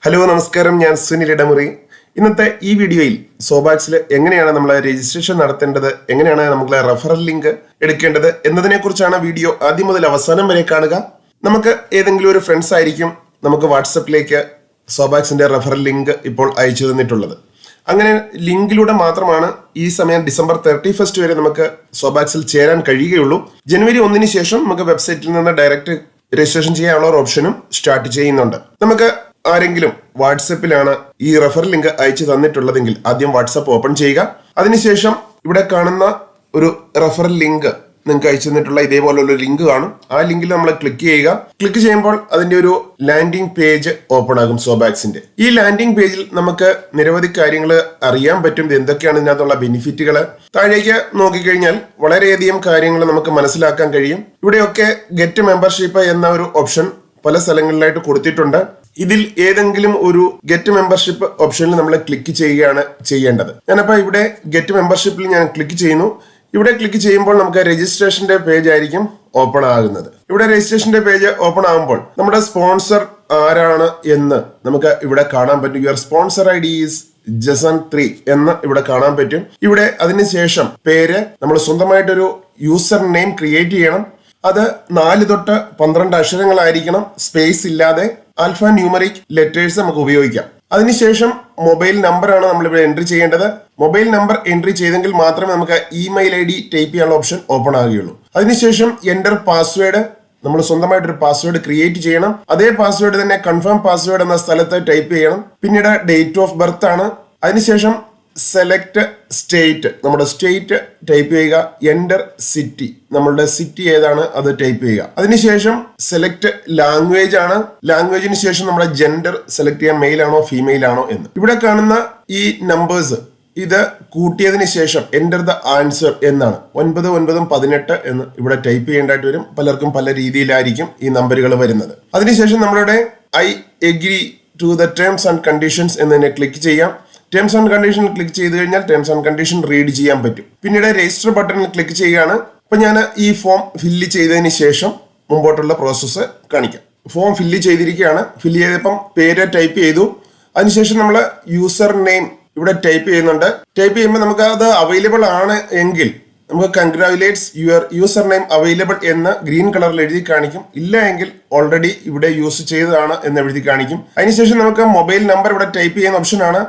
Hello നമസ്കാരം, ഞാൻ സുനിൽ ഇടമുറി. ഇന്നത്തെ ഈ വീഡിയോയിൽ സോബാക്സിൽ എങ്ങനെയാണ് നമ്മൾ രജിസ്ട്രേഷൻ നടത്തേണ്ടത്, എങ്ങനെയാണ് നമുക്ക് റെഫറൽ ലിങ്ക് എടുക്കേണ്ടത് എന്നതിനെ കുറിച്ചാണ് വീഡിയോ ആദ്യം മുതൽ അവസാനം വരെ കാണുക. നമുക്ക് ഏതെങ്കിലും ഒരു ഫ്രണ്ട്സ് ആയിരിക്കും നമുക്ക് വാട്സപ്പിലേക്ക് സോബാക്സിന്റെ റെഫറൽ ലിങ്ക് ഇപ്പോൾ അയച്ചു തന്നിട്ടുള്ളത്. അങ്ങനെ ലിങ്കിലൂടെ മാത്രമാണ് ഈ സമയം ഡിസംബർ 31 വരെ നമുക്ക് സോബാക്സിൽ ചേരാൻ കഴിയുകയുള്ളൂ. ജനുവരി 1 ശേഷം നമുക്ക് വെബ്സൈറ്റിൽ നിന്ന് ഡയറക്റ്റ് രജിസ്ട്രേഷൻ ചെയ്യാനുള്ള ഒരു ഓപ്ഷനും സ്റ്റാർട്ട് ചെയ്യുന്നുണ്ട്. നമുക്ക് ആരെങ്കിലും വാട്സപ്പിലാണ് ഈ റെഫറൽ ലിങ്ക് അയച്ചു തന്നിട്ടുള്ളതെങ്കിൽ ആദ്യം വാട്സപ്പ് ഓപ്പൺ ചെയ്യുക. അതിനുശേഷം ഇവിടെ കാണുന്ന ഒരു റെഫറൽ ലിങ്ക് നിങ്ങൾക്ക് അയച്ചു തന്നിട്ടുള്ള ഇതേപോലുള്ള ലിങ്ക് കാണും. ആ ലിങ്കിൽ നമ്മൾ ക്ലിക്ക് ചെയ്യുക. ക്ലിക്ക് ചെയ്യുമ്പോൾ അതിന്റെ ഒരു ലാൻഡിംഗ് പേജ് ഓപ്പൺ ആകും സോബാക്സിന്റെ. ഈ ലാൻഡിംഗ് പേജിൽ നമുക്ക് നിരവധി കാര്യങ്ങൾ അറിയാൻ പറ്റും. എന്തൊക്കെയാണ് ഇതിനകത്തുള്ള ബെനിഫിറ്റുകൾ. താഴേക്ക് നോക്കിക്കഴിഞ്ഞാൽ വളരെയധികം കാര്യങ്ങൾ നമുക്ക് മനസ്സിലാക്കാൻ കഴിയും. ഇവിടെയൊക്കെ ഗെറ്റ് മെമ്പർഷിപ്പ് എന്ന ഒരു ഓപ്ഷൻ പല സ്ഥലങ്ങളിലായിട്ട് കൊടുത്തിട്ടുണ്ട്. ഇതിൽ ഏതെങ്കിലും ഒരു ഗെറ്റ് മെമ്പർഷിപ്പ് ഓപ്ഷനിൽ നമ്മൾ ക്ലിക്ക് ചെയ്യുകയാണ് ചെയ്യേണ്ടത്. ഞാനപ്പോൾ ഇവിടെ ഗെറ്റ് മെമ്പർഷിപ്പിൽ ഞാൻ ക്ലിക്ക് ചെയ്യുന്നു. ഇവിടെ ക്ലിക്ക് ചെയ്യുമ്പോൾ നമുക്ക് രജിസ്ട്രേഷന്റെ പേജ് ആയിരിക്കും ഓപ്പൺ ആകുന്നത്. ഇവിടെ രജിസ്ട്രേഷന്റെ പേജ് ഓപ്പൺ ആകുമ്പോൾ നമ്മുടെ സ്പോൺസർ ആരാണ് എന്ന് നമുക്ക് ഇവിടെ കാണാൻ പറ്റും. Your sponsor ID is Jason 3 എന്ന് ഇവിടെ കാണാൻ പറ്റും. ഇവിടെ അതിനുശേഷം പേര് നമ്മൾ സ്വന്തമായിട്ടൊരു യൂസർ നെയിം ക്രിയേറ്റ് ചെയ്യണം. അത് 4 തൊട്ട് 12 അക്ഷരങ്ങളായിരിക്കണം, സ്പേസ് ഇല്ലാതെ. ആൽഫ ന്യൂമറിക് ലെറ്റേഴ്സ് നമുക്ക് ഉപയോഗിക്കാം. അതിനുശേഷം മൊബൈൽ നമ്പറാണ് നമ്മളിവിടെ എൻട്രി ചെയ്യേണ്ടത്. മൊബൈൽ നമ്പർ എൻട്രി ചെയ്തെങ്കിൽ മാത്രമേ നമുക്ക് ഇമെയിൽ ID ടൈപ്പ് ചെയ്യാനുള്ള ഓപ്ഷൻ ഓപ്പൺ ആകുകയുള്ളൂ. അതിനുശേഷം എൻ്റർ പാസ്വേഡ്, നമ്മൾ സ്വന്തമായിട്ടൊരു പാസ്വേഡ് ക്രിയേറ്റ് ചെയ്യണം. അതേ പാസ്വേഡ് തന്നെ കൺഫേം പാസ്വേഡ് എന്ന സ്ഥലത്ത് ടൈപ്പ് ചെയ്യണം. പിന്നീട് ഡേറ്റ് ഓഫ് ബർത്ത് ആണ്. അതിനുശേഷം സെലക്ട് സ്റ്റേറ്റ്, നമ്മുടെ സ്റ്റേറ്റ് ടൈപ്പ് ചെയ്യുക. എൻ്റർ സിറ്റി, നമ്മളുടെ സിറ്റി ഏതാണ് അത് ടൈപ്പ് ചെയ്യുക. അതിനുശേഷം സെലക്ട് ലാംഗ്വേജ് ആണ്. ലാംഗ്വേജിന് ശേഷം നമ്മുടെ ജെൻഡർ സെലക്ട് ചെയ്യാൻ മെയിൽ ആണോ ഫീമെയിൽ ആണോ എന്ന്. ഇവിടെ കാണുന്ന ഈ നമ്പേഴ്സ് ഇത് കൂട്ടിയതിന് ശേഷം എൻ്റർ ദ ആൻസർ എന്നാണ്. 9918 എന്ന് ഇവിടെ ടൈപ്പ് ചെയ്യേണ്ടതായിട്ട് വരും. പലർക്കും പല രീതിയിലായിരിക്കും ഈ നമ്പറുകൾ വരുന്നത്. അതിനുശേഷം നമ്മളുടെ I agree to the terms and conditions എന്നതിനെ ക്ലിക്ക് ചെയ്യാം. ടേംസ് ആൻഡ് കണ്ടീഷൻ ക്ലിക്ക് ചെയ്ത് കഴിഞ്ഞാൽ ടേംസ് ആൻഡ് കണ്ടീഷൻ റീഡ് ചെയ്യാൻ പറ്റും. പിന്നീട് രജിസ്റ്റർ ബട്ടണിൽ ക്ലിക്ക് ചെയ്യുകയാണ്. അപ്പൊ ഞാൻ ഈ ഫോം ഫില്ല് ചെയ്തതിന് ശേഷം മുമ്പോട്ടുള്ള പ്രോസസ്സ് കാണിക്കാം. ഫോം ഫില്ല് ചെയ്തിരിക്കുകയാണ്. ഫില്ല് ചെയ്തപ്പം പേര് ടൈപ്പ് ചെയ്തു. അതിനുശേഷം നമ്മൾ യൂസർ നെയിം ഇവിടെ ടൈപ്പ് ചെയ്യുന്നുണ്ട്. ടൈപ്പ് ചെയ്യുമ്പോൾ നമുക്ക് അത് അവൈലബിൾ ആണ് എങ്കിൽ നമുക്ക് കൺഗ്രാജുലേറ്റ്സ് യുവർ യൂസർ നെയിം അവൈലബിൾ എന്ന് ഗ്രീൻ കളറിൽ എഴുതി കാണിക്കും. ഇല്ല എങ്കിൽ ഓൾറെഡി ഇവിടെ യൂസ് ചെയ്തതാണ് എന്ന് എഴുതി കാണിക്കും. അതിനുശേഷം നമുക്ക് മൊബൈൽ നമ്പർ ഇവിടെ ടൈപ്പ് ചെയ്യുന്ന ഓപ്ഷനാണ്.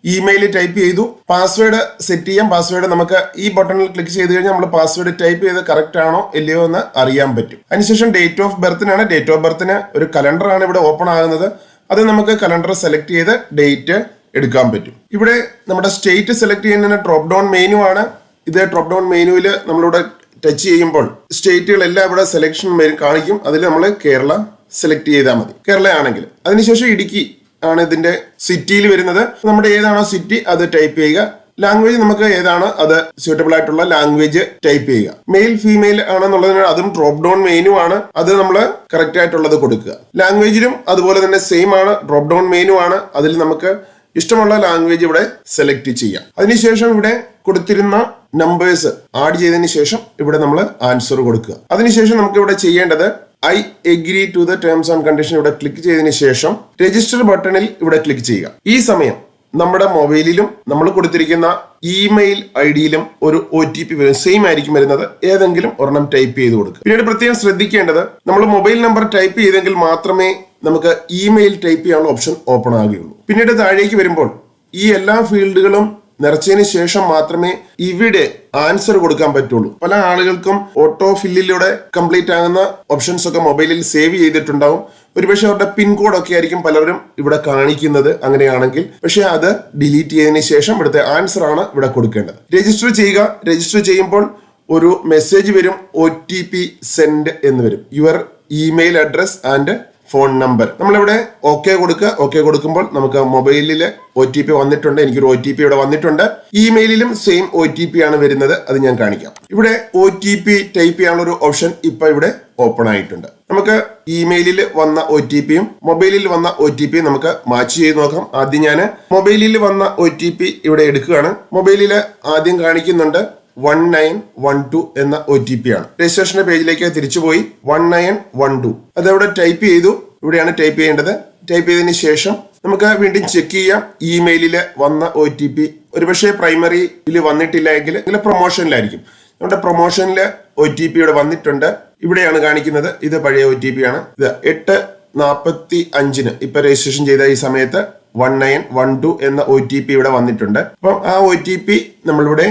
ഇമെയിൽ ടൈപ്പ് ചെയ്തു. പാസ്വേഡ് സെറ്റ് ചെയ്യാം. പാസ്വേഡ് നമുക്ക് ഈ ബട്ടണിൽ ക്ലിക്ക് ചെയ്ത് കഴിഞ്ഞാൽ നമ്മൾ പാസ്വേഡ് ടൈപ്പ് ചെയ്ത് കറക്റ്റ് ആണോ ഇല്ലയോ എന്ന് അറിയാൻ പറ്റും. അതിനുശേഷം ഡേറ്റ് ഓഫ് ബർത്തിനാണ്. ഡേറ്റ് ഓഫ് ബർത്തിന് ഒരു കലണ്ടറാണ് ഇവിടെ ഓപ്പൺ ആകുന്നത്. അത് നമുക്ക് കലണ്ടർ സെലക്ട് ചെയ്ത് ഡേറ്റ് എടുക്കാൻ പറ്റും. ഇവിടെ നമ്മുടെ സ്റ്റേറ്റ് സെലക്ട് ചെയ്യുന്നതിന് ഡ്രോപ്പ് ഡൗൺ മെനു ആണ്. ഇത് ഡ്രോപ്പ് ഡൗൺ മെനുവിൽ നമ്മളിവിടെ ടച്ച് ചെയ്യുമ്പോൾ സ്റ്റേറ്റുകളെല്ലാം ഇവിടെ സെലക്ഷൻ കാണിക്കും. അതിൽ നമ്മൾ കേരള സെലക്ട് ചെയ്താൽ മതി, കേരള ആണെങ്കിൽ. അതിനുശേഷം ഇടുക്കി ആണ് ഇതിന്റെ സിറ്റിയിൽ വരുന്നത്. നമ്മുടെ ഏതാണോ സിറ്റി അത് ടൈപ്പ് ചെയ്യുക. ലാംഗ്വേജ് നമുക്ക് ഏതാണ് അത് സ്യൂട്ടബിൾ ആയിട്ടുള്ള ലാംഗ്വേജ് ടൈപ്പ് ചെയ്യുക. മെയിൽ ഫീമെയിൽ ആണെന്നുള്ളതിന് അതും ഡ്രോപ്പ് ഡൗൺ മെനു ആണ്. അത് നമ്മൾ കറക്റ്റ് ആയിട്ടുള്ളത് കൊടുക്കുക. ലാംഗ്വേജിലും അതുപോലെ തന്നെ സെയിം ആണ്, ഡ്രോപ്പ് ഡൗൺ മെനു ആണ്. അതിൽ നമുക്ക് ഇഷ്ടമുള്ള ലാംഗ്വേജ് ഇവിടെ സെലക്ട് ചെയ്യാം. അതിനുശേഷം ഇവിടെ കൊടുത്തിരുന്ന നമ്പേഴ്സ് ആഡ് ചെയ്തതിന് ശേഷം ഇവിടെ നമ്മൾ ആൻസർ കൊടുക്കുക. അതിനുശേഷം നമുക്ക് ഇവിടെ ചെയ്യേണ്ടത് I agree to the terms and condition ഇവിടെ ക്ലിക്ക് ചെയ്തതിന് ശേഷം രജിസ്റ്റർ ബട്ടണിൽ ഇവിടെ ക്ലിക്ക് ചെയ്യുക. ഈ സമയം നമ്മുടെ മൊബൈലിലും നമ്മൾ കൊടുത്തിരിക്കുന്ന ഇമെയിൽ ID-യിലും ഒരു OTP വരും. സെയിം ആയിരിക്കും വരുന്നത്. ഏതെങ്കിലും ഒരെണ്ണം ടൈപ്പ് ചെയ്ത് കൊടുക്കുക. പിന്നീട് പ്രത്യേകം ശ്രദ്ധിക്കേണ്ടത് നമ്മൾ മൊബൈൽ നമ്പർ ടൈപ്പ് ചെയ്തെങ്കിൽ മാത്രമേ നമുക്ക് ഇമെയിൽ ടൈപ്പ് ചെയ്യാനുള്ള ഓപ്ഷൻ ഓപ്പൺ ആകുകയുള്ളൂ. പിന്നീട് താഴേക്ക് വരുമ്പോൾ ഈ എല്ലാ ഫീൽഡുകളും നിറച്ചതിന് ശേഷം മാത്രമേ ഇവിടെ ആൻസർ കൊടുക്കാൻ പറ്റുള്ളൂ. പല ആളുകൾക്കും ഓട്ടോ ഫില്ലിലൂടെ കംപ്ലീറ്റ് ആകുന്ന ഓപ്ഷൻസ് ഒക്കെ മൊബൈലിൽ സേവ് ചെയ്തിട്ടുണ്ടാവും. ഒരുപക്ഷെ അവരുടെ പിൻകോഡ് ഒക്കെ ആയിരിക്കും പലരും ഇവിടെ കാണിക്കുന്നത്. അങ്ങനെയാണെങ്കിൽ പക്ഷെ അത് ഡിലീറ്റ് ചെയ്തതിന് ശേഷം ഇവിടുത്തെ ആൻസർ ആണ് ഇവിടെ കൊടുക്കേണ്ടത്. രജിസ്റ്റർ ചെയ്യുക. രജിസ്റ്റർ ചെയ്യുമ്പോൾ ഒരു മെസ്സേജ് വരും, OTP സെൻഡ് എന്ന് വരും. Your email address and phone number. നമ്മളിവിടെ ഓക്കെ കൊടുക്കുക. ഓക്കെ കൊടുക്കുമ്പോൾ നമുക്ക് മൊബൈലിൽ OTP വന്നിട്ടുണ്ട്. എനിക്കൊരു OTP ഇവിടെ വന്നിട്ടുണ്ട്. ഇമെയിലിലും സെയിം OTP ആണ് വരുന്നത്. അത് ഞാൻ കാണിക്കാം. ഇവിടെ OTP ടൈപ്പ് ചെയ്യാനുള്ള ഒരു ഓപ്ഷൻ ഇപ്പൊ ഇവിടെ ഓപ്പൺ ആയിട്ടുണ്ട്. നമുക്ക് ഇമെയിലിൽ വന്ന OTPയും മൊബൈലിൽ വന്ന OTPയും നമുക്ക് മാച്ച് ചെയ്ത് നോക്കാം. ആദ്യം ഞാൻ മൊബൈലിൽ വന്ന OTP ഇവിടെ എടുക്കുകയാണ്. മൊബൈലിൽ ആദ്യം കാണിക്കുന്നുണ്ട് 1912 എന്ന OTP ആണ്. രജിസ്ട്രേഷന്റെ പേജിലേക്ക് തിരിച്ചുപോയി 1912 അതവിടെ ടൈപ്പ് ചെയ്തു. ഇവിടെയാണ് ടൈപ്പ് ചെയ്യേണ്ടത്. ടൈപ്പ് ചെയ്തതിന് ശേഷം നമുക്ക് വീണ്ടും ചെക്ക് ചെയ്യാം. ഇമെയിലിൽ വന്ന OTP ഒരുപക്ഷെ പ്രൈമറിയിൽ വന്നിട്ടില്ല എങ്കിൽ പ്രൊമോഷനിലായിരിക്കും. നമ്മുടെ പ്രൊമോഷനിൽ OTP ഇവിടെ വന്നിട്ടുണ്ട്. ഇവിടെയാണ് കാണിക്കുന്നത്. ഇത് പഴയ OTP ആണ്. ഇത് 8:45 ഇപ്പൊ രജിസ്ട്രേഷൻ ചെയ്ത ഈ സമയത്ത് 1912 എന്ന OTP ഇവിടെ വന്നിട്ടുണ്ട്. അപ്പം ആ OTP നമ്മളിവിടെ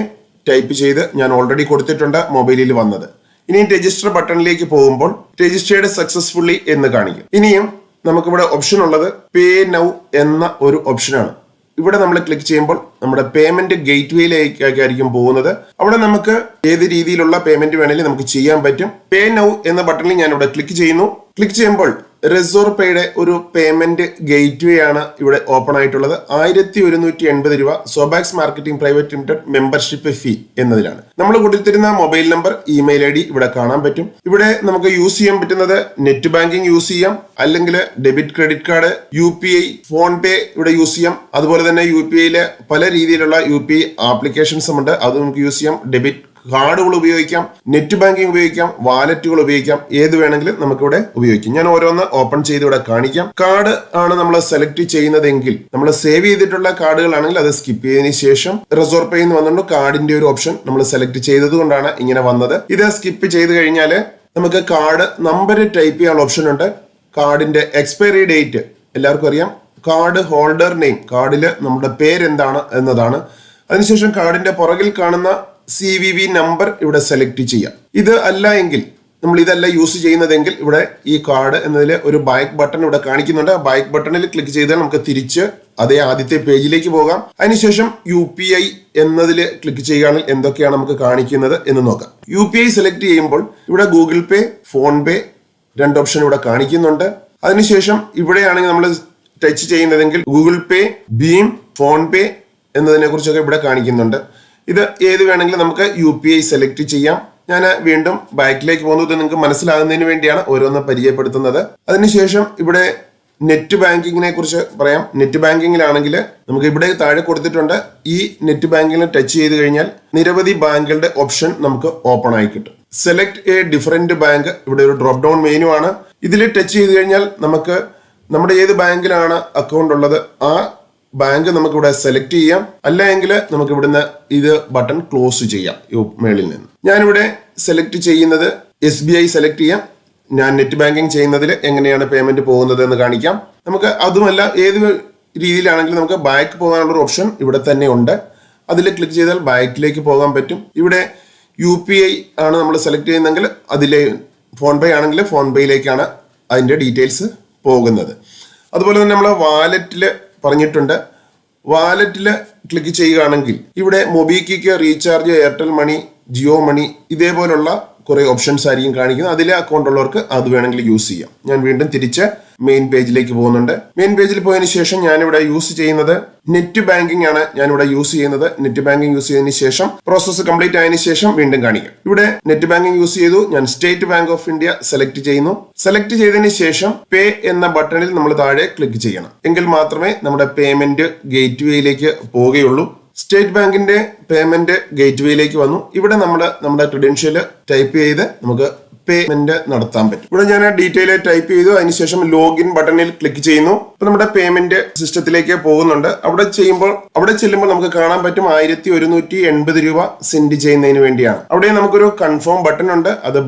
ടൈപ്പ് ചെയ്ത് ഞാൻ ഓൾറെഡി കൊടുത്തിട്ടുണ്ട് മൊബൈലിൽ വന്നത്. ഇനി രജിസ്റ്റർ ബട്ടണിലേക്ക് പോകുമ്പോൾ രജിസ്റ്റേർഡ് സക്സസ്ഫുള്ളി എന്ന് കാണിക്കും. ഇനിയും നമുക്കിവിടെ ഓപ്ഷൻ ഉള്ളത് പേ നൗ എന്ന ഒരു ഓപ്ഷനാണ്. ഇവിടെ നമ്മൾ ക്ലിക്ക് ചെയ്യുമ്പോൾ നമ്മുടെ പേയ്മെന്റ് ഗേറ്റ് വേയിലേക്കായിരിക്കും പോകുന്നത്. അവിടെ നമുക്ക് ഏത് രീതിയിലുള്ള പേയ്മെന്റ് വേണമെങ്കിലും നമുക്ക് ചെയ്യാൻ പറ്റും. പേ നൗ എന്ന ബട്ടണിൽ ഞാൻ ഇവിടെ ക്ലിക്ക് ചെയ്യുന്നു. ക്ലിക്ക് ചെയ്യുമ്പോൾ റിസർവ് പേയുടെ ഒരു പേയ്മെന്റ് ഗേറ്റ് വേ ആണ് ഇവിടെ ഓപ്പൺ ആയിട്ടുള്ളത്. 1180 രൂപ Sobax marketing private limited membership fee എന്നതിലാണ്. നമ്മൾ കൊടുത്തിരുന്ന മൊബൈൽ നമ്പർ, ഇമെയിൽ ID ഇവിടെ കാണാൻ പറ്റും. ഇവിടെ നമുക്ക് യൂസ് ചെയ്യാൻ പറ്റുന്നത് നെറ്റ് ബാങ്കിങ് യൂസ് ചെയ്യാം, അല്ലെങ്കിൽ debit credit card, UPI, phone പേ ഇവിടെ യൂസ് ചെയ്യാം. അതുപോലെ തന്നെ UPIയിലെ പല രീതിയിലുള്ള UPI ആപ്ലിക്കേഷൻസും ഉണ്ട്, അത് നമുക്ക് യൂസ് ചെയ്യാം. ഡെബിറ്റ് കാർഡുകൾ ഉപയോഗിക്കാം, നെറ്റ് ബാങ്കിങ് ഉപയോഗിക്കാം, വാലറ്റുകൾ ഉപയോഗിക്കാം. ഏത് വേണമെങ്കിലും നമുക്കിവിടെ ഉപയോഗിക്കാം. ഞാൻ ഓരോന്ന് ഓപ്പൺ ചെയ്ത് ഇവിടെ കാണിക്കാം. കാർഡ് ആണ് നമ്മൾ സെലക്ട് ചെയ്യുന്നതെങ്കിൽ, നമ്മൾ സേവ് ചെയ്തിട്ടുള്ള കാർഡുകളാണെങ്കിൽ അത് സ്കിപ്പ് ചെയ്തതിനു ശേഷം റിസർവ് പേ എന്ന് വന്നിട്ടുണ്ട്. കാർഡിന്റെ ഒരു ഓപ്ഷൻ നമ്മൾ സെലക്ട് ചെയ്തത് കൊണ്ടാണ് ഇങ്ങനെ വന്നത്. ഇത് സ്കിപ്പ് ചെയ്ത് കഴിഞ്ഞാൽ നമുക്ക് കാർഡ് നമ്പർ ടൈപ്പ് ചെയ്യാനുള്ള ഓപ്ഷൻ ഉണ്ട്. കാർഡിന്റെ എക്സ്പയറി ഡേറ്റ് എല്ലാവർക്കും അറിയാം. കാർഡ് ഹോൾഡർ നെയിം, കാർഡിൽ നമ്മുടെ പേരെന്താണ് എന്നതാണ്. അതിനുശേഷം കാർഡിന്റെ പുറകിൽ കാണുന്ന CVV നമ്പർ ഇവിടെ സെലക്ട് ചെയ്യാം. ഇത് അല്ല എങ്കിൽ, നമ്മൾ ഇതല്ല യൂസ് ചെയ്യുന്നതെങ്കിൽ, ഇവിടെ ഈ കാർഡ് എന്നതിൽ ഒരു ബാക്ക് ബട്ടൺ ഇവിടെ കാണിക്കുന്നുണ്ട്. ആ ബാക്ക് ബട്ടണിൽ ക്ലിക്ക് ചെയ്താൽ നമുക്ക് തിരിച്ച് അതേ ആദ്യത്തെ പേജിലേക്ക് പോകാം. അതിനുശേഷം UPI എന്നതിൽ ക്ലിക്ക് ചെയ്യുകയാണെങ്കിൽ എന്തൊക്കെയാണ് നമുക്ക് കാണിക്കുന്നത് എന്ന് നോക്കാം. UPI സെലക്ട് ചെയ്യുമ്പോൾ ഇവിടെ ഗൂഗിൾ പേ, ഫോൺ പേ രണ്ട് ഓപ്ഷൻ ഇവിടെ കാണിക്കുന്നുണ്ട്. അതിനുശേഷം ഇവിടെയാണെങ്കിൽ നമ്മൾ ടച്ച് ചെയ്യുന്നതെങ്കിൽ ഗൂഗിൾ പേ, ഭീം, ഫോൺ പേ എന്നതിനെ കുറിച്ചൊക്കെ ഇവിടെ കാണിക്കുന്നുണ്ട്. ഇത് ഏത് വേണമെങ്കിലും നമുക്ക് UPI സെലക്ട് ചെയ്യാം. ഞാൻ വീണ്ടും ബാക്കിലേക്ക് പോകുന്നത് നിങ്ങൾക്ക് മനസ്സിലാകുന്നതിന് വേണ്ടിയാണ് ഓരോന്ന് പരിചയപ്പെടുത്തുന്നത്. അതിനുശേഷം ഇവിടെ നെറ്റ് ബാങ്കിങ്ങിനെ കുറിച്ച് പറയാം. നെറ്റ് ബാങ്കിങ്ങിലാണെങ്കിൽ നമുക്ക് ഇവിടെ താഴെ കൊടുത്തിട്ടുണ്ട്. ഈ നെറ്റ് ബാങ്കിങ്ങിൽ ടച്ച് ചെയ്ത് കഴിഞ്ഞാൽ നിരവധി ബാങ്കുകളുടെ ഓപ്ഷൻ നമുക്ക് ഓപ്പൺ ആയി കിട്ടും. സെലക്ട് എ ഡിഫറെന്റ് ബാങ്ക് ഇവിടെ ഒരു ഡ്രോപ്പ് ഡൗൺ മെനു ആണ്. ഇതിൽ ടച്ച് ചെയ്ത് കഴിഞ്ഞാൽ നമുക്ക് നമ്മുടെ ഏത് ബാങ്കിലാണ് അക്കൗണ്ട് ഉള്ളത് ആ ബാങ്ക് നമുക്ക് ഇവിടെ സെലക്ട് ചെയ്യാം. അല്ല എങ്കിൽ നമുക്ക് ഇവിടുന്ന് ഇത് ബട്ടൺ ക്ലോസ് ചെയ്യാം മേളിൽ നിന്ന്. ഞാനിവിടെ സെലക്ട് ചെയ്യുന്നത് SBI സെലക്ട് ചെയ്യാം. ഞാൻ നെറ്റ് ബാങ്കിങ് ചെയ്യുന്നതിൽ എങ്ങനെയാണ് പേയ്മെന്റ് പോകുന്നത് എന്ന് കാണിക്കാം. നമുക്ക് അതുമല്ല ഏത് രീതിയിലാണെങ്കിലും നമുക്ക് ബാക്ക് പോകാനുള്ള ഓപ്ഷൻ ഇവിടെ തന്നെ ഉണ്ട്. അതിൽ ക്ലിക്ക് ചെയ്താൽ ബാക്കിലേക്ക് പോകാൻ പറ്റും. ഇവിടെ UPI ആണ് നമ്മൾ സെലക്ട് ചെയ്യുന്നതെങ്കിൽ അതിലെ ഫോൺ പേ ആണെങ്കിൽ ഫോൺ പേയിലേക്കാണ് അതിൻ്റെ ഡീറ്റെയിൽസ് പോകുന്നത്. അതുപോലെ തന്നെ നമ്മൾ വാലറ്റിൽ പറഞ്ഞിട്ടുണ്ട്. വാലറ്റിൽ ക്ലിക്ക് ചെയ്യുകയാണെങ്കിൽ ഇവിടെ മൊബിക്വിക്ക്, റീചാർജ്, എയർടെൽ മണി, ജിയോ മണി ഇതേപോലുള്ള കുറെ ഓപ്ഷൻസ് ആയിരിക്കും കാണിക്കുന്നത്. അതിലെ അക്കൗണ്ട് ഉള്ളവർക്ക് അത് വേണമെങ്കിൽ യൂസ് ചെയ്യാം. ഞാൻ വീണ്ടും തിരിച്ച് മെയിൻ പേജിലേക്ക് പോകുന്നുണ്ട്. മെയിൻ പേജിൽ പോയതിനു ശേഷം ഞാനിവിടെ യൂസ് ചെയ്യുന്നത് നെറ്റ് ബാങ്കിങ് ആണ്. ഞാനിവിടെ യൂസ് ചെയ്യുന്നത് നെറ്റ് ബാങ്കിങ് യൂസ് ചെയ്തതിനു ശേഷം പ്രോസസ്സ് കംപ്ലീറ്റ് ആയതിനു ശേഷം വീണ്ടും കാണിക്കാം. ഇവിടെ നെറ്റ് ബാങ്കിങ് യൂസ് ചെയ്തു. ഞാൻ state bank of India select ചെയ്യുന്നു. സെലക്ട് ചെയ്തതിനു ശേഷം പേ എന്ന ബട്ടണിൽ നമ്മൾ താഴെ ക്ലിക്ക് ചെയ്യണം. എങ്കിൽ മാത്രമേ നമ്മുടെ പേയ്മെന്റ് ഗേറ്റ് വേയിലേക്ക് പോവുകയുള്ളൂ. സ്റ്റേറ്റ് ബാങ്കിന്റെ പേയ്മെന്റ് ഗേറ്റ് വേയിലേക്ക് വന്നു. ഇവിടെ നമ്മുടെ ക്രെഡൻഷ്യൽ ടൈപ്പ് ചെയ്ത് നമുക്ക് പേയ്മെന്റ് നടത്താൻ പറ്റും. ഇവിടെ ഞാൻ ഡീറ്റെയിൽ ടൈപ്പ് ചെയ്തു. അതിനുശേഷം ലോഗിൻ ബട്ടണിൽ ക്ലിക്ക് ചെയ്യുന്നു. ഇപ്പൊ നമ്മുടെ പേയ്മെന്റ് സിസ്റ്റത്തിലേക്ക് പോകുന്നുണ്ട്. അവിടെ ചെല്ലുമ്പോൾ നമുക്ക് കാണാൻ പറ്റും 1180 രൂപ സെൻഡ് ചെയ്യുന്നതിന് വേണ്ടിയാണ്. അവിടെ നമുക്കൊരു കൺഫേം ബട്ടൺ ഉണ്ട്. അത്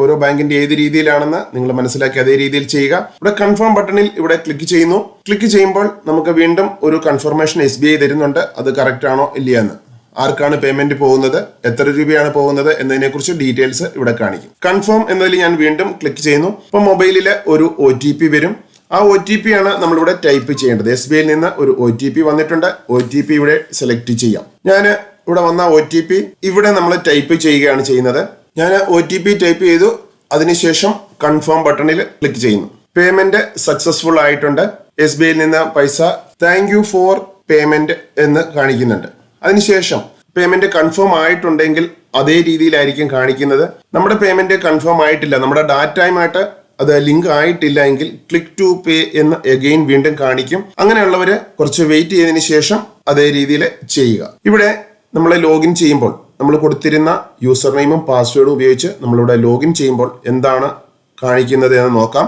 ഓരോ ബാങ്കിന്റെ ഏത് രീതിയിലാണെന്ന് നിങ്ങൾ മനസ്സിലാക്കി അതേ രീതിയിൽ ചെയ്യുക. ഇവിടെ കൺഫേം ബട്ടണിൽ ഇവിടെ ക്ലിക്ക് ചെയ്യുന്നു. ക്ലിക്ക് ചെയ്യുമ്പോൾ നമുക്ക് വീണ്ടും ഒരു കൺഫർമേഷൻ SBI തരുന്നുണ്ട്. അത് കറക്റ്റ് ആണോ ഇല്ലയെന്ന്, ആർക്കാണ് പേയ്മെന്റ് പോകുന്നത്, എത്ര രൂപയാണ് പോകുന്നത് എന്നതിനെ കുറിച്ച് ഡീറ്റെയിൽസ് ഇവിടെ കാണിക്കും. കൺഫേം എന്നതിൽ ഞാൻ വീണ്ടും ക്ലിക്ക് ചെയ്യുന്നു. ഇപ്പൊ മൊബൈലിൽ ഒരു OTP വരും. ആ OTP ആണ് നമ്മളിവിടെ ടൈപ്പ് ചെയ്യേണ്ടത്. SBIയിൽ നിന്ന് ഒരു OTP വന്നിട്ടുണ്ട്. OTP ഇവിടെ സെലക്ട് ചെയ്യാം. ഞാൻ ഇവിടെ വന്ന OTP ഇവിടെ നമ്മൾ ടൈപ്പ് ചെയ്യുകയാണ് ചെയ്യുന്നത്. ഞാൻ OTP ടൈപ്പ് ചെയ്തു. അതിനുശേഷം കൺഫേം ബട്ടണിൽ ക്ലിക്ക് ചെയ്യുന്നു. പേയ്മെന്റ് സക്സസ്ഫുൾ ആയിട്ടുണ്ട്. SBIയിൽ നിന്ന് പൈസ താങ്ക് യു ഫോർ പേയ്മെന്റ് എന്ന് കാണിക്കുന്നുണ്ട്. അതിനുശേഷം പേയ്മെന്റ് കൺഫേം ആയിട്ടുണ്ടെങ്കിൽ അതേ രീതിയിലായിരിക്കും കാണിക്കുന്നത്. നമ്മുടെ പേയ്മെന്റ് കൺഫേം ആയിട്ടില്ല, നമ്മുടെ ഡാറ്റയുമായിട്ട് അത് ലിങ്ക് ആയിട്ടില്ല എങ്കിൽ ക്ലിക്ക് ടു പേ എന്ന് എഗെയിൻ വീണ്ടും കാണിക്കും. അങ്ങനെയുള്ളവര് കുറച്ച് വെയിറ്റ് ചെയ്തതിനു ശേഷം അതേ രീതിയിൽ ചെയ്യുക. ഇവിടെ നമ്മൾ ലോഗിൻ ചെയ്യുമ്പോൾ നമ്മൾ കൊടുത്തിരുന്ന യൂസർ നെയിമും പാസ്വേഡും ഉപയോഗിച്ച് നമ്മളിവിടെ ലോഗിൻ ചെയ്യുമ്പോൾ എന്താണ് കാണിക്കുന്നത് എന്ന് നോക്കാം.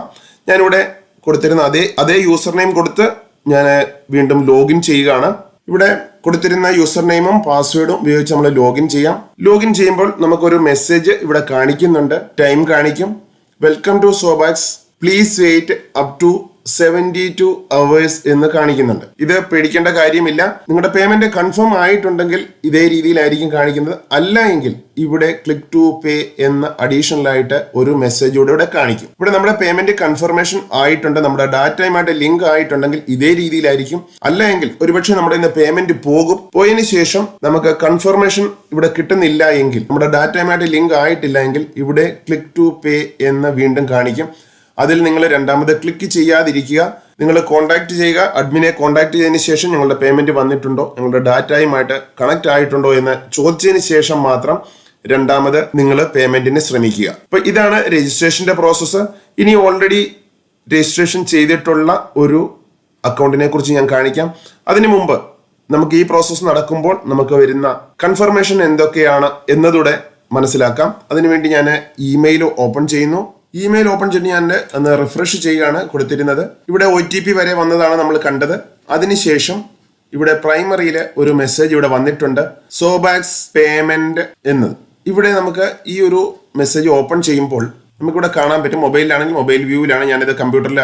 ഞാനിവിടെ കൊടുത്തിരുന്ന അതേ യൂസർ നെയിം കൊടുത്ത് ഞാൻ വീണ്ടും ലോഗിൻ ചെയ്യുകയാണ്. ഇവിടെ കൊടുത്തിരുന്ന യൂസർ നെയിമും പാസ്വേഡും ഉപയോഗിച്ച് നമ്മൾ ലോഗിൻ ചെയ്യാം. ലോഗിൻ ചെയ്യുമ്പോൾ നമുക്കൊരു മെസ്സേജ് ഇവിടെ കാണിക്കുന്നുണ്ട്. ടൈം കാണിക്കും. Welcome to Sobax, please wait up to 72 hours എന്ന് കാണിക്കുന്നുണ്ട്. ഇത് പേടിക്കേണ്ട കാര്യമില്ല. നിങ്ങളുടെ പേയ്മെന്റ് കൺഫേം ആയിട്ടുണ്ടെങ്കിൽ ഇതേ രീതിയിലായിരിക്കും കാണിക്കുന്നത്. അല്ല എങ്കിൽ ഇവിടെ ക്ലിക്ക് ടു പേ എന്ന അഡീഷണൽ ആയിട്ട് ഒരു മെസ്സേജ് ഇവിടെ കാണിക്കും. ഇവിടെ നമ്മുടെ പേയ്മെന്റ് കൺഫർമേഷൻ ആയിട്ടുണ്ട്, നമ്മുടെ ഡാറ്റയുമായിട്ട് ലിങ്ക് ആയിട്ടുണ്ടെങ്കിൽ ഇതേ രീതിയിലായിരിക്കും. അല്ല എങ്കിൽ ഒരുപക്ഷെ നമ്മുടെ ഇന്ന് പേയ്മെന്റ് പോകും. പോയതിനു ശേഷം നമുക്ക് കൺഫർമേഷൻ ഇവിടെ കിട്ടുന്നില്ല എങ്കിൽ, നമ്മുടെ ഡാറ്റയുമായിട്ട് ലിങ്ക് ആയിട്ടില്ല എങ്കിൽ ഇവിടെ ക്ലിക്ക് ടു പേ എന്ന് വീണ്ടും കാണിക്കും. അതിൽ നിങ്ങൾ രണ്ടാമത് ക്ലിക്ക് ചെയ്യാതിരിക്കുക. നിങ്ങൾ കോൺടാക്ട് ചെയ്യുക. അഡ്മിനെ കോൺടാക്ട് ചെയ്തതിന് ശേഷം നിങ്ങളുടെ പേയ്മെന്റ് വന്നിട്ടുണ്ടോ, നിങ്ങളുടെ ഡാറ്റയുമായിട്ട് കണക്ട് ആയിട്ടുണ്ടോ എന്ന് ചോദിച്ചതിന് ശേഷം മാത്രം രണ്ടാമത് നിങ്ങൾ പേയ്മെന്റിന് ശ്രമിക്കുക. അപ്പൊ ഇതാണ് രജിസ്ട്രേഷന്റെ പ്രോസസ്സ്. ഇനി ഓൾറെഡി രജിസ്ട്രേഷൻ ചെയ്തിട്ടുള്ള ഒരു അക്കൗണ്ടിനെ കുറിച്ച് ഞാൻ കാണിക്കാം. അതിനു മുമ്പ് നമുക്ക് ഈ പ്രോസസ്സ് നടക്കുമ്പോൾ നമുക്ക് വരുന്ന കൺഫർമേഷൻ എന്തൊക്കെയാണ് എന്നതൂടെ മനസ്സിലാക്കാം. അതിനുവേണ്ടി ഞാൻ ഇമെയിൽ ഓപ്പൺ ചെയ്യുന്നു. ഇമെയിൽ ഓപ്പൺ ചെയ്ത് ഞാൻ ഒന്ന് റിഫ്രഷ് ചെയ്യുകയാണ് കൊടുത്തിരുന്നത്. ഇവിടെ OTP വരെ വന്നതാണ് നമ്മൾ കണ്ടത്. അതിനുശേഷം ഇവിടെ പ്രൈമറിയിൽ ഒരു മെസ്സേജ് ഇവിടെ വന്നിട്ടുണ്ട്, സോബാക്സ് പേയ്മെന്റ് എന്നത്. ഇവിടെ നമുക്ക് ഈ ഒരു മെസ്സേജ് ഓപ്പൺ ചെയ്യുമ്പോൾ നമുക്കിവിടെ കാണാൻ പറ്റും. മൊബൈലിലാണെങ്കിൽ മൊബൈൽ വ്യൂവിലാണ്, ഞാനിത് കമ്പ്യൂട്ടറിൽ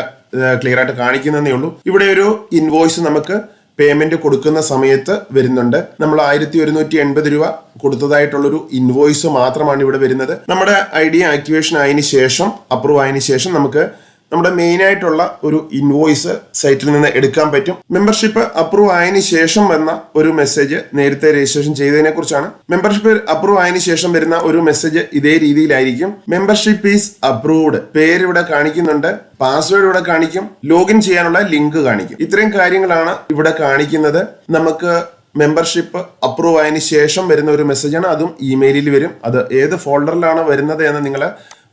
ക്ലിയർ ആയിട്ട് കാണിക്കുന്നതേ ഉള്ളൂ. ഇവിടെ ഒരു ഇൻവോയ്സ് നമുക്ക് പേയ്മെന്റ് കൊടുക്കുന്ന സമയത്ത് വരുന്നുണ്ട്. നമ്മൾ 1180 രൂപ കൊടുത്തതായിട്ടുള്ളൊരു ഇൻവോയ്സ് മാത്രമാണ് ഇവിടെ വരുന്നത്. നമ്മുടെ ID ആക്ടിവേഷൻ ആയതിനു ശേഷം, അപ്രൂവ് ആയതിനു ശേഷം നമുക്ക് നമ്മുടെ മെയിൻ ആയിട്ടുള്ള ഒരു ഇൻവോയ്സ് സൈറ്റിൽ നിന്ന് എടുക്കാൻ പറ്റും. മെമ്പർഷിപ്പ് അപ്രൂവ് ആയതിനു ശേഷം വന്ന ഒരു മെസ്സേജ് നേരത്തെ രജിസ്ട്രേഷൻ ചെയ്തതിനെ കുറിച്ചാണ്. മെമ്പർഷിപ്പ് അപ്രൂവ് ആയതിനു ശേഷം വരുന്ന ഒരു മെസ്സേജ് ഇതേ രീതിയിലായിരിക്കും. മെമ്പർഷിപ്പ് ഈസ് അപ്രൂവ്ഡ്, പേര് ഇവിടെ കാണിക്കുന്നുണ്ട്, പാസ്വേഡ് ഇവിടെ കാണിക്കും, ലോഗിൻ ചെയ്യാനുള്ള ലിങ്ക് കാണിക്കും. ഇത്രയും കാര്യങ്ങളാണ് ഇവിടെ കാണിക്കുന്നത്. നമുക്ക് മെമ്പർഷിപ്പ് അപ്രൂവ് ആയതിനു ശേഷം വരുന്ന ഒരു മെസ്സേജാണ്. അതും ഇമെയിലിൽ വരും. അത് ഏത് ഫോൾഡറിലാണ് വരുന്നത് എന്ന് നിങ്ങൾ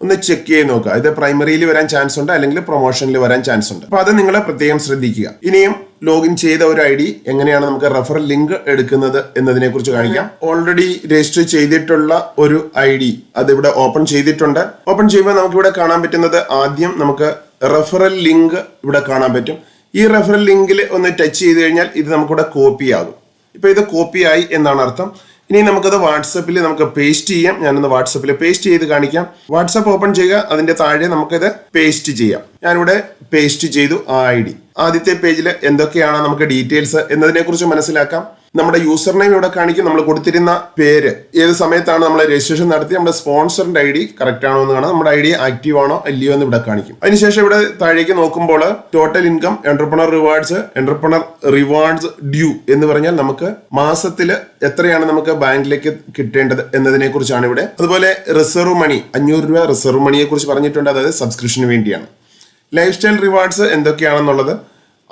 ഒന്ന് ചെക്ക് ചെയ്ത് നോക്കുക. ഇത് പ്രൈമറിയിൽ വരാൻ ചാൻസ് ഉണ്ട്, അല്ലെങ്കിൽ പ്രൊമോഷനിൽ വരാൻ ചാൻസ് ഉണ്ട്. അപ്പൊ അത് നിങ്ങൾ പ്രത്യേകം ശ്രദ്ധിക്കുക. ഇനിയും ലോഗിൻ ചെയ്ത ഒരു ID എങ്ങനെയാണ് നമുക്ക് റെഫറൽ ലിങ്ക് എടുക്കുന്നത് എന്നതിനെ കുറിച്ച് കാണിക്കാം. ഓൾറെഡി രജിസ്റ്റർ ചെയ്തിട്ടുള്ള ഒരു ID അതിവിടെ ഓപ്പൺ ചെയ്തിട്ടുണ്ട്. ഓപ്പൺ ചെയ്യുമ്പോൾ നമുക്ക് ഇവിടെ കാണാൻ പറ്റുന്നത്, ആദ്യം നമുക്ക് റെഫറൽ ലിങ്ക് ഇവിടെ കാണാൻ പറ്റും. ഈ റെഫറൽ ലിങ്കിൽ ഒന്ന് ടച്ച് ചെയ്ത് കഴിഞ്ഞാൽ ഇത് നമുക്കിവിടെ കോപ്പി ആകും. ഇപ്പൊ ഇത് കോപ്പി ആയി എന്നാണ് അർത്ഥം. ഇനി നമുക്കത് വാട്സപ്പിൽ നമുക്ക് പേസ്റ്റ് ചെയ്യാം. ഞാനൊന്ന് വാട്സപ്പിൽ പേസ്റ്റ് ചെയ്ത് കാണിക്കാം. വാട്സപ്പ് ഓപ്പൺ ചെയ്യുക, അതിന്റെ താഴെ നമുക്കിത് പേസ്റ്റ് ചെയ്യാം. ഞാനിവിടെ പേസ്റ്റ് ചെയ്തു ആ ID. ആദ്യത്തെ പേജിൽ എന്തൊക്കെയാണ് നമുക്ക് ഡീറ്റെയിൽസ് എന്നതിനെ കുറിച്ച് മനസ്സിലാക്കാം. നമ്മുടെ യൂസർ നെയിം ഇവിടെ കാണിക്കും, നമ്മൾ കൊടുത്തിരുന്ന പേര്, ഏത് സമയത്താണ് നമ്മൾ രജിസ്ട്രേഷൻ നടത്തി, നമ്മുടെ സ്പോൺസറിന്റെ ID കറക്റ്റ് ആണോ എന്ന് കാണാം. നമ്മുടെ ID ആക്റ്റീവ് ആണോ അല്ലയോ എന്ന് ഇവിടെ കാണിക്കും. അതിനുശേഷം ഇവിടെ താഴേക്ക് നോക്കുമ്പോൾ total income, entrepreneur rewards due എന്ന് പറഞ്ഞാൽ നമുക്ക് മാസത്തിൽ എത്രയാണ് നമുക്ക് ബാങ്കിലേക്ക് കിട്ടേണ്ടത് എന്നതിനെ കുറിച്ചാണ് ഇവിടെ. അതുപോലെ റിസർവ് മണി 500 രൂപ റിസർവ് മണിയെ കുറിച്ച് പറഞ്ഞിട്ടുണ്ട്, അതായത് സബ്സ്ക്രിപ്ഷന് വേണ്ടിയാണ്. ലൈഫ് സ്റ്റൈൽ റിവാർഡ്സ് എന്തൊക്കെയാണെന്നുള്ളത്,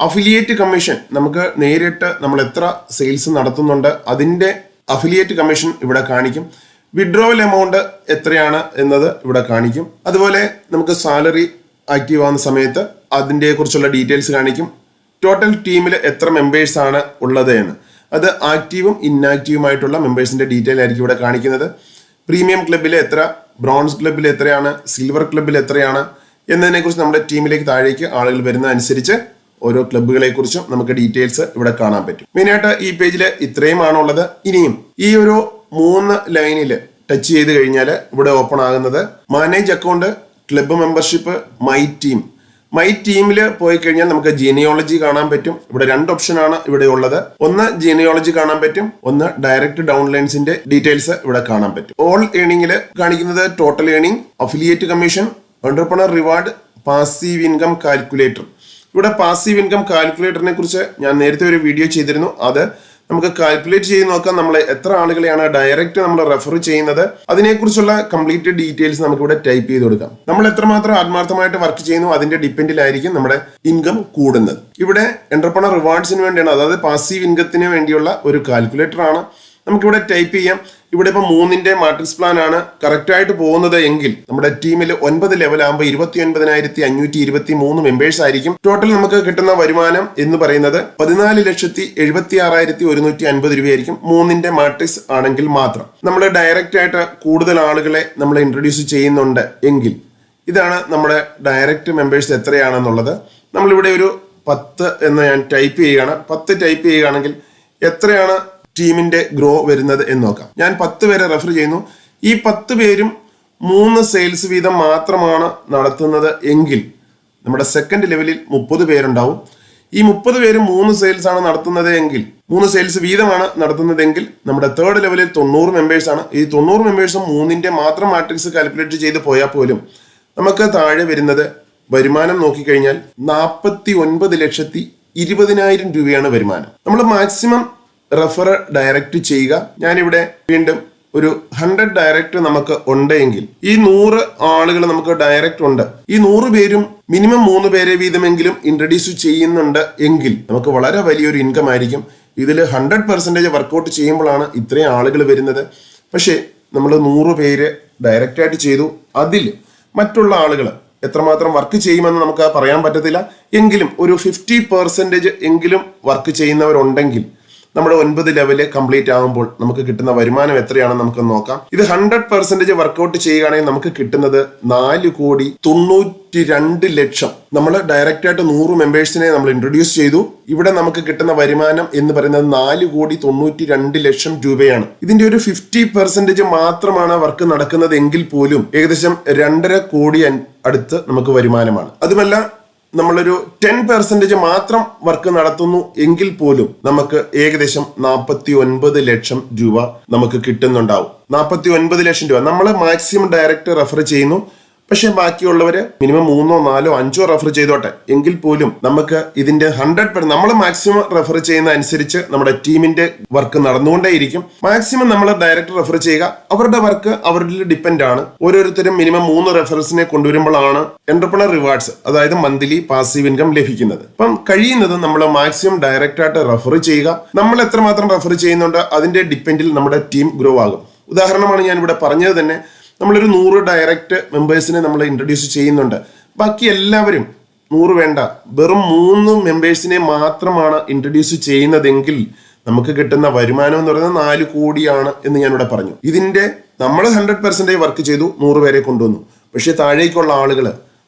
അഫിലിയേറ്റ് കമ്മീഷൻ, നമുക്ക് നേരിട്ട് നമ്മൾ എത്ര സെയിൽസ് നടത്തുന്നുണ്ട് അതിന്റെ അഫിലിയേറ്റ് കമ്മീഷൻ ഇവിടെ കാണിക്കും. വിഡ്രോവൽ എമൗണ്ട് എത്രയാണ് എന്നത് ഇവിടെ കാണിക്കും. അതുപോലെ നമുക്ക് സാലറി ആക്റ്റീവ് ആവുന്ന സമയത്ത് അതിന്റെ കുറിച്ചുള്ള ഡീറ്റെയിൽസ് കാണിക്കും. ടോട്ടൽ ടീമിൽ എത്ര മെമ്പേഴ്സ് ആണ് ഉള്ളത് എന്ന്, അത് ആക്റ്റീവും ഇന്നാക്റ്റീവുമായിട്ടുള്ള മെമ്പേഴ്സിന്റെ ഡീറ്റെയിൽ ആയിരിക്കും ഇവിടെ കാണിക്കുന്നത്. പ്രീമിയം ക്ലബിൽ എത്ര, ബ്രോൺസ് ക്ലബിൽ എത്രയാണ്, സിൽവർ ക്ലബിൽ എത്രയാണ് എന്നതിനെ കുറിച്ച് നമ്മുടെ ടീമിലേക്ക് താഴേക്ക് ആളുകൾ വരുന്ന അനുസരിച്ച് ഓരോ ക്ലബുകളെ കുറിച്ചും നമുക്ക് ഡീറ്റെയിൽസ് ഇവിടെ കാണാൻ പറ്റും. മെയിനായിട്ട് ഈ പേജിൽ ഇത്രയുമാണുള്ളത്. ഇനിയും ഈ ഒരു 3 ലൈനിൽ ടച്ച് ചെയ്ത് കഴിഞ്ഞാൽ ഇവിടെ ഓപ്പൺ ആകുന്നത് manage account, club membership, my ടീമിൽ പോയി കഴിഞ്ഞാൽ നമുക്ക് ജീനിയോളജി കാണാൻ പറ്റും. ഇവിടെ 2 ഓപ്ഷനാണ് ഇവിടെ ഉള്ളത്. ഒന്ന് ജീനിയോളജി കാണാൻ പറ്റും, ഒന്ന് ഡയറക്റ്റ് ഡൗൺലൈൻസിന്റെ ഡീറ്റെയിൽസ് ഇവിടെ കാണാൻ പറ്റും. ഓൾ ഏണിംഗിൽ കാണിക്കുന്നത് total earning, affiliate commission, entrepreneur reward, passive income calculator. ഇവിടെ പാസീവ് ഇൻകം കാൽക്കുലേറ്ററിനെ കുറിച്ച് ഞാൻ നേരത്തെ ഒരു വീഡിയോ ചെയ്തിരുന്നു. അത് നമുക്ക് കാൽക്കുലേറ്റ് ചെയ്ത് നോക്കാം, നമ്മൾ എത്ര ആളുകളെയാണ് ഡയറക്റ്റ് നമ്മൾ റെഫർ ചെയ്യുന്നത്, അതിനെക്കുറിച്ചുള്ള കംപ്ലീറ്റ് ഡീറ്റെയിൽസ് നമുക്ക് ഇവിടെ ടൈപ്പ് ചെയ്ത് കൊടുക്കാം. നമ്മൾ എത്രമാത്രം ആത്മാർത്ഥമായിട്ട് വർക്ക് ചെയ്യുന്നു അതിന്റെ ഡിപ്പെൻഡിലായിരിക്കും നമ്മുടെ ഇൻകം കൂടുന്നത്. ഇവിടെ എന്റർപ്രണർ റിവാർഡ്സിന് വേണ്ടിയാണ്, അതായത് പാസീവ് ഇൻകത്തിന് വേണ്ടിയുള്ള ഒരു കാൽക്കുലേറ്റർ ആണ്. നമുക്കിവിടെ ടൈപ്പ് ചെയ്യാം. ഇവിടെ ഇപ്പൊ 3ന്റെ മാട്രിക്സ് പ്ലാൻ ആണ് കറക്റ്റ് ആയിട്ട് പോകുന്നത് എങ്കിൽ നമ്മുടെ ടീമിൽ 9 ലെവൽ ആകുമ്പോൾ 29,523 മെമ്പേഴ്സ് ആയിരിക്കും. ടോട്ടൽ നമുക്ക് കിട്ടുന്ന വരുമാനം എന്ന് പറയുന്നത് 14,76,150 രൂപയായിരിക്കും 3ന്റെ മാട്രിക്സ് ആണെങ്കിൽ മാത്രം. നമ്മൾ ഡയറക്റ്റ് ആയിട്ട് കൂടുതൽ ആളുകളെ നമ്മൾ ഇൻട്രൊഡ്യൂസ് ചെയ്യുന്നുണ്ട് എങ്കിൽ ഇതാണ് നമ്മുടെ ഡയറക്റ്റ് മെമ്പേഴ്സ് എത്രയാണെന്നുള്ളത്. നമ്മളിവിടെ ഒരു 10 എന്ന് ഞാൻ ടൈപ്പ് ചെയ്യുകയാണ്. 10 ടൈപ്പ് ചെയ്യുകയാണെങ്കിൽ എത്രയാണ് ടീമിന്റെ ഗ്രോ വരുന്നത് എന്ന് നോക്കാം. ഞാൻ 10 പേരെ റെഫർ ചെയ്യുന്നു. ഈ 10 പേരും 3 സെയിൽസ് വീതം മാത്രമാണ് നടത്തുന്നത് എങ്കിൽ നമ്മുടെ സെക്കൻഡ് ലെവലിൽ 30 പേരുണ്ടാവും. ഈ 30 പേരും 3 സെയിൽസ് ആണ് നടത്തുന്നത് എങ്കിൽ 3 സെയിൽസ് വീതമാണ് നടത്തുന്നതെങ്കിൽ നമ്മുടെ തേർഡ് ലെവലിൽ 90 മെമ്പേഴ്സ് ആണ്. ഈ 90 മെമ്പേഴ്സും 3ന്റെ മാത്രം മാട്രിക്സ് കാൽക്കുലേറ്റ് ചെയ്ത് പോയാൽ പോലും നമുക്ക് താഴെ വരുന്നത് വരുമാനം നോക്കിക്കഴിഞ്ഞാൽ 49,20,000 രൂപയാണ് വരുമാനം. നമ്മൾ മാക്സിമം റെഫർ ഡയറക്റ്റ് ചെയ്യുക. ഞാനിവിടെ വീണ്ടും ഒരു 100 ഡയറക്റ്റ് നമുക്ക് ഉണ്ടെങ്കിൽ ഈ 100 ആളുകൾ നമുക്ക് ഡയറക്റ്റ് ഉണ്ട്. ഈ 100 പേരും മിനിമം 3 പേരെ വീതമെങ്കിലും ഇൻട്രൊഡ്യൂസ് ചെയ്യുന്നുണ്ട് എങ്കിൽ നമുക്ക് വളരെ വലിയൊരു ഇൻകം ആയിരിക്കും. ഇതിൽ 100% വർക്കൗട്ട് ചെയ്യുമ്പോഴാണ് ഇത്രയും ആളുകൾ വരുന്നത്. പക്ഷേ നമ്മൾ 100 പേര് ഡയറക്റ്റ് ആയിട്ട് ചെയ്തു. അതിൽ മറ്റുള്ള ആളുകൾ എത്രമാത്രം വർക്ക് ചെയ്യുമെന്ന് നമുക്ക് പറയാൻ പറ്റത്തില്ല. എങ്കിലും ഒരു 50% എങ്കിലും വർക്ക് ചെയ്യുന്നവരുണ്ടെങ്കിൽ നമ്മുടെ 9 ലെവല് കംപ്ലീറ്റ് ആകുമ്പോൾ നമുക്ക് കിട്ടുന്ന വരുമാനം എത്രയാണെന്ന് നമുക്ക് നോക്കാം. ഇത് 100% വർക്കൗട്ട് ചെയ്യുകയാണെങ്കിൽ നമുക്ക് കിട്ടുന്നത് 4,92,00,000. നമ്മൾ ഡയറക്റ്റ് ആയിട്ട് 100 മെമ്പേഴ്സിനെ നമ്മൾ ഇൻട്രൊഡ്യൂസ് ചെയ്തു. ഇവിടെ നമുക്ക് കിട്ടുന്ന വരുമാനം എന്ന് പറയുന്നത് 4,92,00,000 രൂപയാണ്. ഇതിന്റെ ഒരു 50% മാത്രമാണ് വർക്ക് നടക്കുന്നത് എങ്കിൽ പോലും ഏകദേശം 2.5 കോടി അടുത്ത് നമുക്ക് വരുമാനമാണ്. അതുമല്ല നമ്മളൊരു 10% മാത്രം വർക്ക് നടത്തുന്നു എങ്കിൽ പോലും നമുക്ക് ഏകദേശം 49 ലക്ഷം രൂപ നമുക്ക് കിട്ടുന്നുണ്ടാവും. 49 ലക്ഷം രൂപ നമ്മൾ മാക്സിമം ഡയറക്റ്റ് റെഫർ ചെയ്യുന്നു. പക്ഷെ ബാക്കിയുള്ളവര് മിനിമം 3, 4, 5 റെഫർ ചെയ്തോട്ടെ എങ്കിൽ പോലും നമുക്ക് ഇതിന്റെ 100% നമ്മൾ മാക്സിമം റെഫർ ചെയ്യുന്ന അനുസരിച്ച് നമ്മുടെ ടീമിന്റെ വർക്ക് നടന്നുകൊണ്ടേയിരിക്കും. മാക്സിമം നമ്മൾ ഡയറക്റ്റ് റെഫർ ചെയ്യുക. അവരുടെ വർക്ക് അവരിൽ ഡിപ്പെൻഡ് ആണ്. ഓരോരുത്തരും മിനിമം 3 റെഫറൻസിനെ കൊണ്ടുവരുമ്പോഴാണ് എന്റർപ്രണർ റിവാർഡ്സ്, അതായത് മന്ത്ലി പാസീവ് ഇൻകം ലഭിക്കുന്നത്. അപ്പം കഴിയുന്നത് നമ്മൾ മാക്സിമം ഡയറക്റ്റ് ആയിട്ട് റെഫർ ചെയ്യുക. നമ്മൾ എത്രമാത്രം റെഫർ ചെയ്യുന്നുണ്ട് അതിന്റെ ഡിപ്പെൻഡിൽ നമ്മുടെ ടീം ഗ്രോ ആകും. ഉദാഹരണമാണ് ഞാൻ ഇവിടെ പറഞ്ഞത് തന്നെ. നമ്മളൊരു 100 ഡയറക്റ്റ് മെമ്പേഴ്സിനെ നമ്മൾ ഇൻട്രൊഡ്യൂസ് ചെയ്യുന്നുണ്ട്. ബാക്കി എല്ലാവരും 100 വേണ്ട, വെറും 3 മെമ്പേഴ്സിനെ മാത്രമാണ് ഇൻട്രൊഡ്യൂസ് ചെയ്യുന്നതെങ്കിൽ നമുക്ക് കിട്ടുന്ന വരുമാനം എന്ന് പറയുന്നത് 4 കോടിയാണ് എന്ന് ഞാനിവിടെ പറഞ്ഞു. ഇതിന്റെ നമ്മൾ 100% വർക്ക് ചെയ്തു, 100 പേരെ കൊണ്ടുവന്നു. പക്ഷെ താഴേക്കുള്ള ആളുകൾ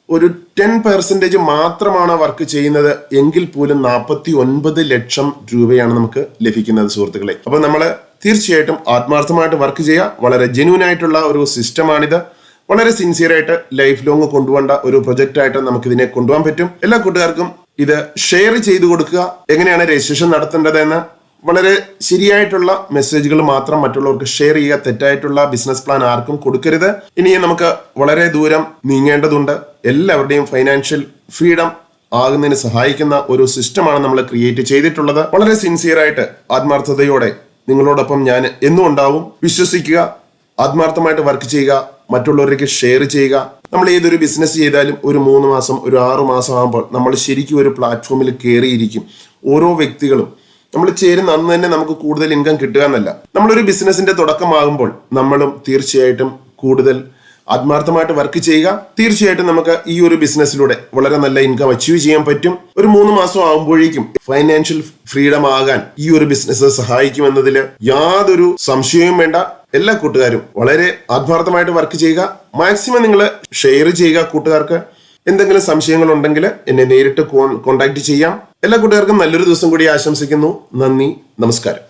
ഒരു 10% മാത്രമാണ് വർക്ക് ചെയ്യുന്നത് എങ്കിൽ പോലും 49 ലക്ഷം രൂപയാണ് നമുക്ക് ലഭിക്കുന്നത് സുഹൃത്തുക്കളെ. അപ്പൊ നമ്മള് തീർച്ചയായിട്ടും ആത്മാർത്ഥമായിട്ട് വർക്ക് ചെയ്യുക. വളരെ ജെന്യൂൻ ആയിട്ടുള്ള ഒരു സിസ്റ്റമാണിത്. വളരെ സിൻസിയർ ആയിട്ട് ലൈഫ് ലോങ് കൊണ്ടുപോകേണ്ട ഒരു പ്രൊജക്റ്റ് ആയിട്ട് നമുക്ക് ഇതിനെ കൊണ്ടുപോകാൻ പറ്റും. എല്ലാ കൂട്ടുകാർക്കും ഇത് ഷെയർ ചെയ്തു കൊടുക്കുക. എങ്ങനെയാണ് രജിസ്ട്രേഷൻ നടത്തേണ്ടത് എന്ന് വളരെ ശരിയായിട്ടുള്ള മെസ്സേജുകൾ മാത്രം മറ്റുള്ളവർക്ക് ഷെയർ ചെയ്യുക. തെറ്റായിട്ടുള്ള ബിസിനസ് പ്ലാൻ ആർക്കും കൊടുക്കരുത്. ഇനി നമുക്ക് വളരെ ദൂരം നീങ്ങേണ്ടതുണ്ട്. എല്ലാവരുടെയും ഫൈനാൻഷ്യൽ ഫ്രീഡം ആകുന്നതിന് സഹായിക്കുന്ന ഒരു സിസ്റ്റമാണ് നമ്മൾ ക്രിയേറ്റ് ചെയ്തിട്ടുള്ളത്. വളരെ സിൻസിയർ ആയിട്ട് ആത്മാർത്ഥതയോടെ നിങ്ങളോടൊപ്പം ഞാൻ എന്നും ഉണ്ടാവും. വിശ്വസിക്കുക, ആത്മാർത്ഥമായിട്ട് വർക്ക് ചെയ്യുക, മറ്റുള്ളവരിലേക്ക് ഷെയർ ചെയ്യുക. നമ്മൾ ഏതൊരു ബിസിനസ് ചെയ്താലും ഒരു 3 മാസം, ഒരു 6 മാസം ആകുമ്പോൾ നമ്മൾ ശരിക്കും ഒരു പ്ലാറ്റ്ഫോമിൽ കയറിയിരിക്കും. ഓരോ വ്യക്തികളും നമ്മൾ ചേരുന്ന അന്ന് തന്നെ നമുക്ക് കൂടുതൽ ഇൻകം കിട്ടുക എന്നല്ല. നമ്മളൊരു ബിസിനസിന്റെ തുടക്കമാകുമ്പോൾ നമ്മളും തീർച്ചയായിട്ടും കൂടുതൽ ആത്മാർത്ഥമായിട്ട് വർക്ക് ചെയ്യുക. തീർച്ചയായിട്ടും നമുക്ക് ഈ ഒരു ബിസിനസ്സിലൂടെ വളരെ നല്ല ഇൻകം അച്ചീവ് ചെയ്യാൻ പറ്റും. ഒരു 3 മാസം ആകുമ്പോഴേക്കും ഫൈനാൻഷ്യൽ ഫ്രീഡം ആകാൻ ഈ ഒരു ബിസിനസ് സഹായിക്കുമെന്നതിൽ യാതൊരു സംശയവും വേണ്ട. എല്ലാ കൂട്ടുകാരും വളരെ ആത്മാർത്ഥമായിട്ട് വർക്ക് ചെയ്യുക. മാക്സിമം നിങ്ങൾ ഷെയർ ചെയ്യുക കൂട്ടുകാർക്ക്. എന്തെങ്കിലും സംശയങ്ങൾ ഉണ്ടെങ്കിൽ എന്നെ നേരിട്ട് കോൺടാക്ട് ചെയ്യാം. എല്ലാ കൂട്ടുകാർക്കും നല്ലൊരു ദിവസം കൂടി ആശംസിക്കുന്നു. നന്ദി, നമസ്കാരം.